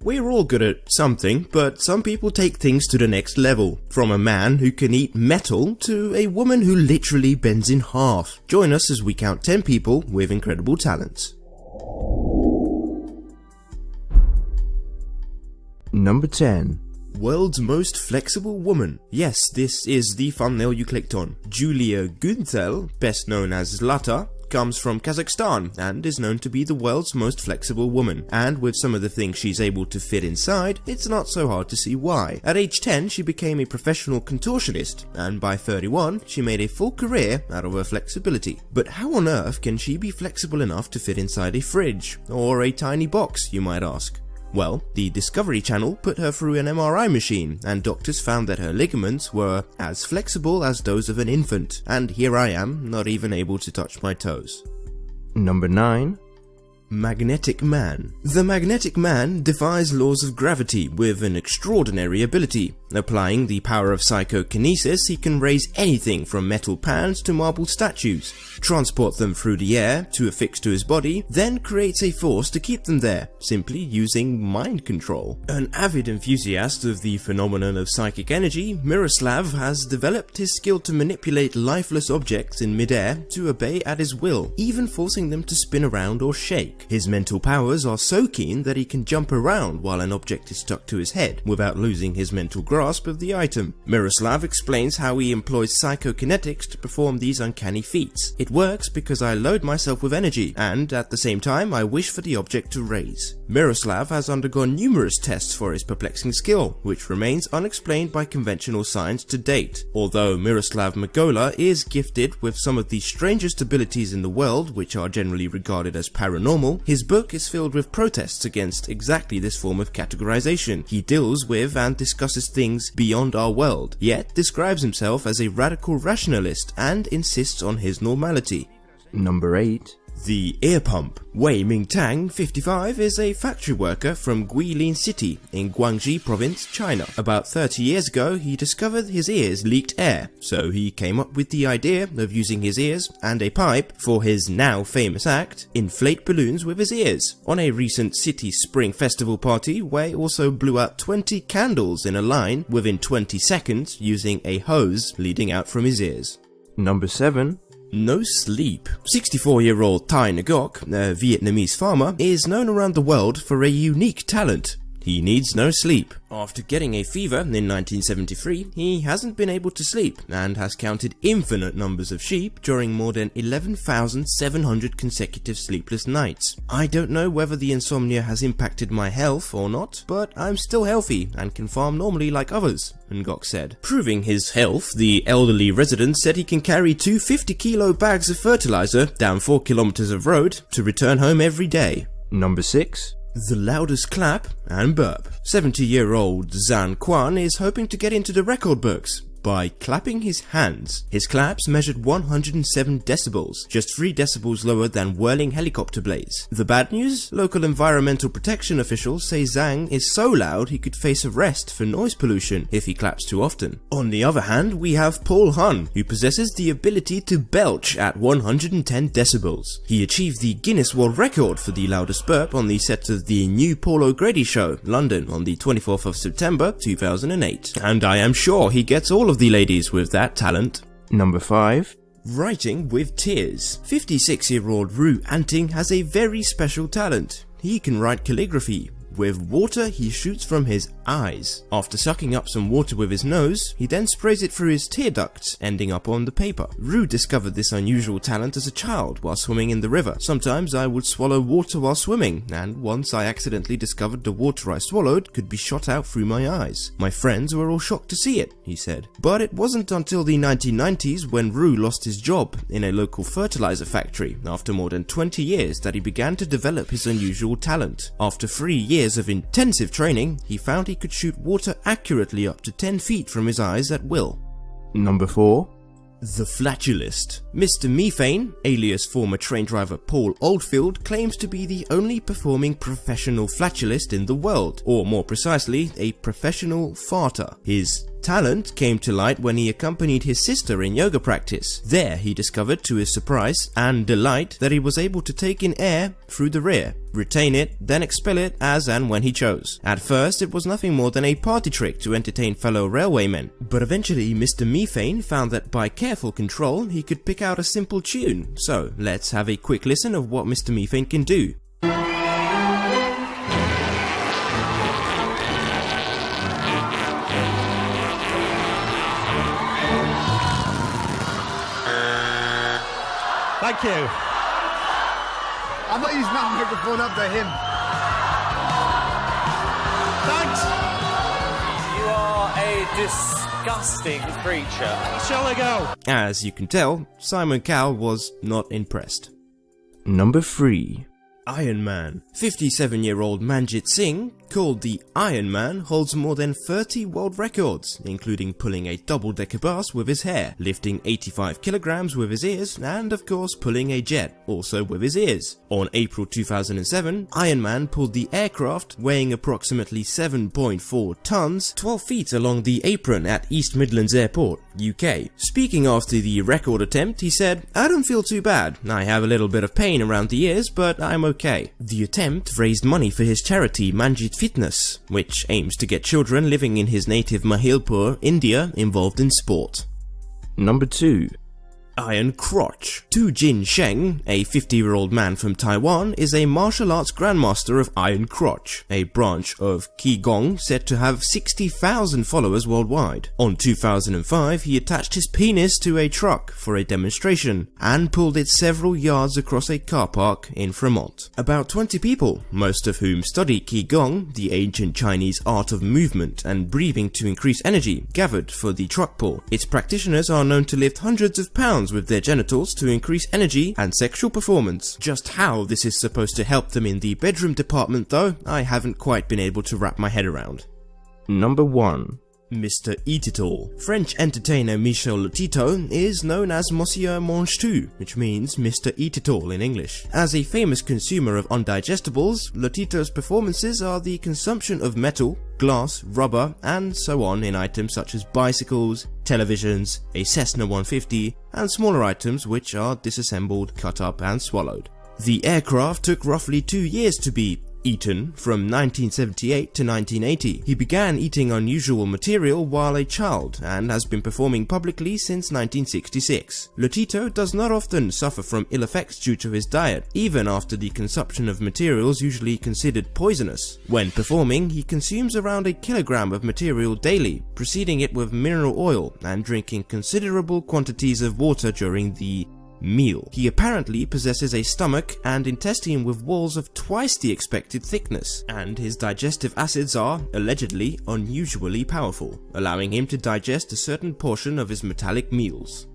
We're all good at something, but some people take things to the next level. From a man who can eat metal to a woman who literally bends in half. Join us as we count 10 people with incredible talents. Number 10. World's most flexible woman. Yes, this is the thumbnail you clicked on. Julia Gunthel, best known as Zlata, comes from Kazakhstan and is known to be the world's most flexible woman. And with some of the things she's able to fit inside, it's not so hard to see why. At age 10, she became a professional contortionist, and by 31, she made a full career out of her flexibility. But how on earth can she be flexible enough to fit inside a fridge? Or a tiny box, you might ask. Well, the Discovery Channel put her through an MRI machine, and doctors found that her ligaments were as flexible as those of an infant, and here I am, not even able to touch my toes. Number 9. Magnetic Man. The Magnetic Man defies laws of gravity with an extraordinary ability. Applying the power of psychokinesis, he can raise anything from metal pans to marble statues, transport them through the air to affix to his body, then creates a force to keep them there, simply using mind control. An avid enthusiast of the phenomenon of psychic energy, Miroslav has developed his skill to manipulate lifeless objects in midair to obey at his will, even forcing them to spin around or shake. His mental powers are so keen that he can jump around while an object is stuck to his head without losing his mental grasp of the item. Miroslav explains how he employs psychokinetics to perform these uncanny feats. It works because I load myself with energy, and at the same time I wish for the object to raise. Miroslav has undergone numerous tests for his perplexing skill, which remains unexplained by conventional science to date. Although Miroslav Magola is gifted with some of the strangest abilities in the world, which are generally regarded as paranormal, his book is filled with protests against exactly this form of categorization. He deals with and discusses things beyond our world, yet describes himself as a radical rationalist and insists on his normality. Number 8. The Ear Pump. Wei Mingtang, 55, is a factory worker from Guilin City in Guangxi Province, China. About 30 years ago, he discovered his ears leaked air, so he came up with the idea of using his ears and a pipe for his now famous act, inflate balloons with his ears. On a recent City Spring Festival party, Wei also blew out 20 candles in a line within 20 seconds using a hose leading out from his ears. Number 7. No sleep. 64-year-old Thai Ngok, a Vietnamese farmer, is known around the world for a unique talent. He needs no sleep. After getting a fever in 1973, he hasn't been able to sleep and has counted infinite numbers of sheep during more than 11,700 consecutive sleepless nights. I don't know whether the insomnia has impacted my health or not, but I'm still healthy and can farm normally like others, Ngok said. Proving his health, the elderly resident said he can carry 2 50-kilo bags of fertilizer down 4 kilometers of road to return home every day. Number 6. The loudest clap and burp. 70-year-old Zan Quan is hoping to get into the record books by clapping his hands. His claps measured 107 decibels, just 3 decibels lower than whirling helicopter blades. The bad news? Local environmental protection officials say Zhang is so loud he could face arrest for noise pollution if he claps too often. On the other hand, we have Paul Hun, who possesses the ability to belch at 110 decibels. He achieved the Guinness World Record for the loudest burp on the set of the new Paul O'Grady show, London, on the 24th of September 2008. And I am sure he gets all of the ladies with that talent. Number 5. Writing with tears. 56-year-old Ru Anting has a very special talent. He can write calligraphy. With water he shoots from his eyes. After sucking up some water with his nose, he then sprays it through his tear ducts, ending up on the paper. Ru discovered this unusual talent as a child while swimming in the river. Sometimes I would swallow water while swimming, and once I accidentally discovered the water I swallowed could be shot out through my eyes. My friends were all shocked to see it, he said. But it wasn't until the 1990s when Ru lost his job in a local fertilizer factory after more than 20 years that he began to develop his unusual talent. After 3 years of intensive training, he found he could shoot water accurately up to 10 feet from his eyes at will. Number 4. The Flatulist. Mr. Methane, alias former train driver Paul Oldfield, claims to be the only performing professional flatulist in the world, or more precisely, a professional farter. His talent came to light when he accompanied his sister in yoga practice. There he discovered, to his surprise and delight, that he was able to take in air through the rear. retain it, then expel it as and when he chose. At first, it was nothing more than a party trick to entertain fellow railwaymen, but eventually Mr. Methane found that by careful control, he could pick out a simple tune. So, let's have a quick listen of what Mr. Methane can do. Thank you. I'm not using that microphone up to him. Thanks. You are a disgusting creature. Shall I go? As you can tell, Simon Cowell was not impressed. Number 3. Iron Man. 57-year-old Manjit Singh, called the Iron Man, holds more than 30 world records, including pulling a double-decker bus with his hair, lifting 85 kilograms with his ears, and of course pulling a jet, also with his ears. On April 2007, Iron Man pulled the aircraft, weighing approximately 7.4 tons, 12 feet along the apron at East Midlands Airport, UK. Speaking after the record attempt, he said, "I don't feel too bad. I have a little bit of pain around the ears, but I'm okay." The attempt raised money for his charity Manjit Fitness, which aims to get children living in his native Mahilpur, India, involved in sport. Number 2. Iron Crotch. Tu Jin Sheng, a 50-year-old man from Taiwan, is a martial arts grandmaster of Iron Crotch, a branch of Qigong said to have 60,000 followers worldwide. On 2005, he attached his penis to a truck for a demonstration and pulled it several yards across a car park in Fremont. About 20 people, most of whom study Qigong, the ancient Chinese art of movement and breathing to increase energy, gathered for the truck pull. Its practitioners are known to lift hundreds of pounds with their genitals to increase energy and sexual performance. Just how this is supposed to help them in the bedroom department though, I haven't quite been able to wrap my head around. Number 1. Mr. Eat It All. French entertainer Michel Lotito is known as Monsieur Mange Tout, which means Mr. Eat It All in English. As a famous consumer of undigestibles, Lotito's performances are the consumption of metal, glass, rubber, and so on in items such as bicycles, televisions, a Cessna 150, and smaller items which are disassembled, cut up, and swallowed. The aircraft took roughly 2 years to be eaten from 1978 to 1980. He began eating unusual material while a child and has been performing publicly since 1966. Lotito does not often suffer from ill effects due to his diet, even after the consumption of materials usually considered poisonous. When performing, he consumes around a kilogram of material daily, preceding it with mineral oil and drinking considerable quantities of water during the meal. He apparently possesses a stomach and intestine with walls of twice the expected thickness, and his digestive acids are, allegedly, unusually powerful, allowing him to digest a certain portion of his metallic meals.